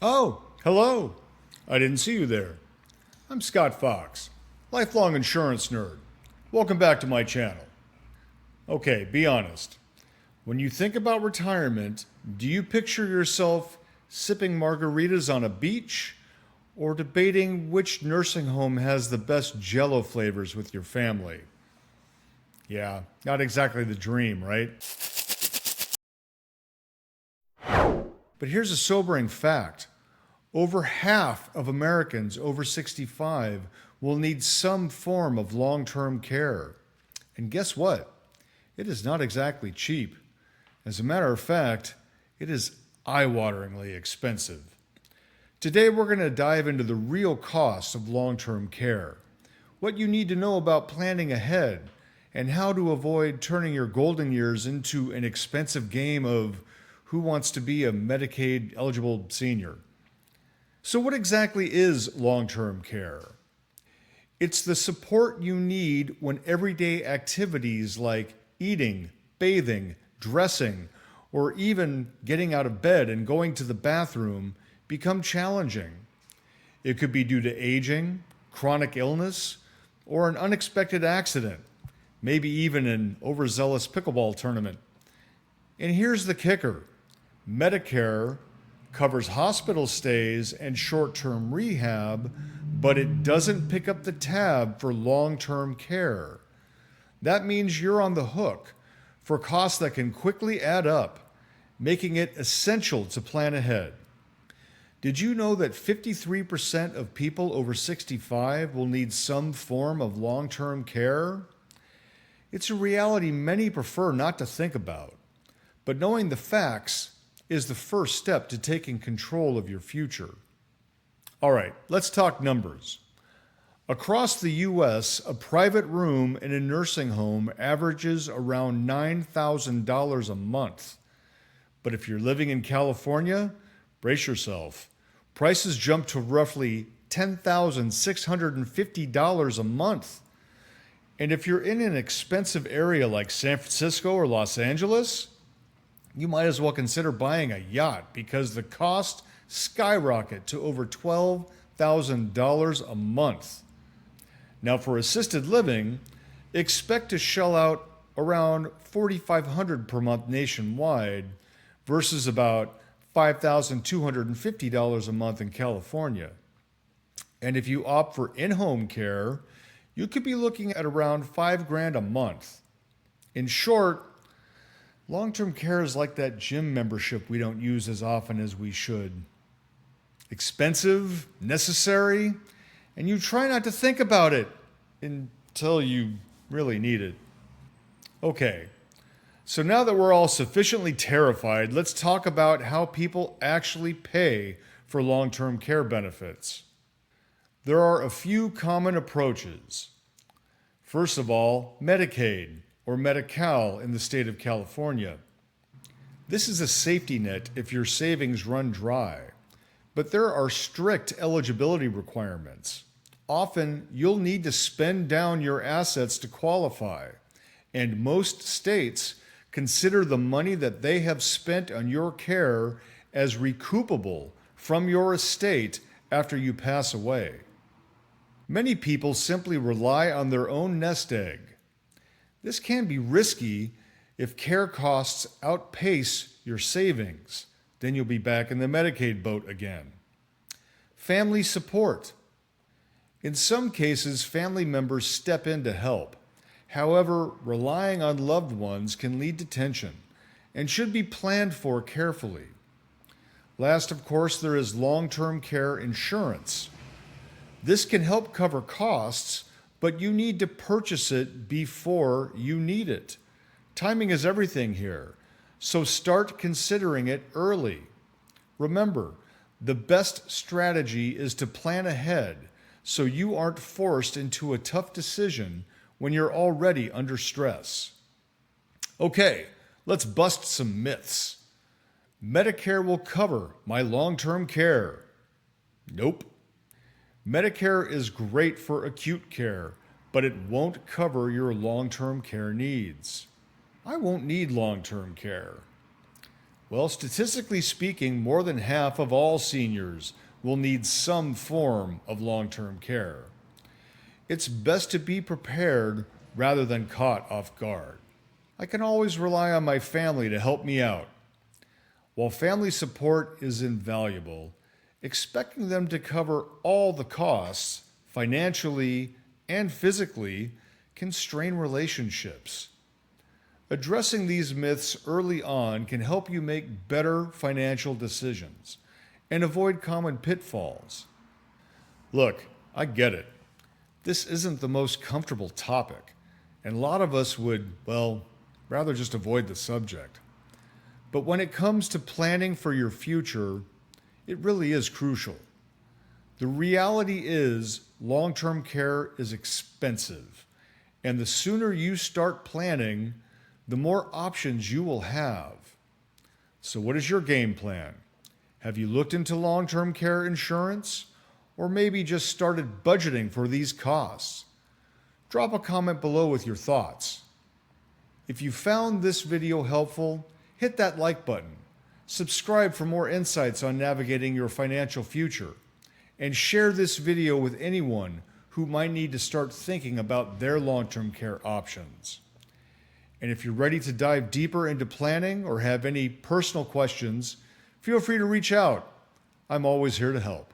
Oh, hello. I didn't see you there. I'm Scott Fox, lifelong insurance nerd. Welcome back to my channel. Okay, be honest. When you think about retirement, do you picture yourself sipping margaritas on a beach or debating which nursing home has the best Jell-O flavors with your family? Yeah, not exactly the dream, right? But here's a sobering fact. Over half of Americans over 65 will need some form of long-term care. And guess what? It is not exactly cheap. As a matter of fact, it is eye-wateringly expensive. Today we're going to dive into the real costs of long-term care, what you need to know about planning ahead, and how to avoid turning your golden years into an expensive game of who wants to be a Medicaid eligible senior. So what exactly is long-term care? It's the support you need when everyday activities like eating, bathing, dressing, or even getting out of bed and going to the bathroom become challenging. It could be due to aging, chronic illness, or an unexpected accident, maybe even an overzealous pickleball tournament. And here's the kicker. Medicare covers hospital stays and short-term rehab, but it doesn't pick up the tab for long-term care. That means you're on the hook for costs that can quickly add up, making it essential to plan ahead. Did you know that 53% of people over 65 will need some form of long-term care? It's a reality many prefer not to think about, but knowing the facts is the first step to taking control of your future. All right, let's talk numbers. Across the U.S., a private room in a nursing home averages around $9,000 a month. But if you're living in California, brace yourself. Prices jump to roughly $10,650 a month. And if you're in an expensive area like San Francisco or Los Angeles, you might as well consider buying a yacht because the costs skyrocket to over $12,000 a month. Now for assisted living, expect to shell out around $4,500 per month nationwide versus about $5,250 a month in California. And if you opt for in-home care, you could be looking at around $5,000 a month. In short, long-term care is like that gym membership we don't use as often as we should. Expensive, necessary, and you try not to think about it until you really need it. Okay, so now that we're all sufficiently terrified, let's talk about how people actually pay for long-term care benefits. There are a few common approaches. First of all, Medicaid, or Medi-Cal in the state of California. This is a safety net if your savings run dry, but there are strict eligibility requirements. Often, you'll need to spend down your assets to qualify, and most states consider the money that they have spent on your care as recoupable from your estate after you pass away. Many people simply rely on their own nest egg. This can be risky if care costs outpace your savings. Then you'll be back in the Medicaid boat again. Family support. In some cases, family members step in to help. However, relying on loved ones can lead to tension and should be planned for carefully. Last, of course, there is long-term care insurance. This can help cover costs, but you need to purchase it before you need it. Timing is everything here, so start considering it early. Remember, the best strategy is to plan ahead so you aren't forced into a tough decision when you're already under stress. Okay, let's bust some myths. Medicare will cover my long-term care. Nope. Medicare is great for acute care, but it won't cover your long-term care needs. I won't need long-term care. Well, statistically speaking, more than half of all seniors will need some form of long-term care. It's best to be prepared rather than caught off guard. I can always rely on my family to help me out. While family support is invaluable, expecting them to cover all the costs, financially and physically, can strain relationships. Addressing these myths early on can help you make better financial decisions and avoid common pitfalls. Look, I get it. This isn't the most comfortable topic, and a lot of us would, well, rather just avoid the subject. But when it comes to planning for your future, it really is crucial. The reality is long-term care is expensive, and the sooner you start planning, the more options you will have. So what is your game plan? Have you looked into long-term care insurance? Or maybe just started budgeting for these costs? Drop a comment below with your thoughts. If you found this video helpful, hit that like button, subscribe for more insights on navigating your financial future, and share this video with anyone who might need to start thinking about their long-term care options. And if you're ready to dive deeper into planning or have any personal questions, feel free to reach out. I'm always here to help.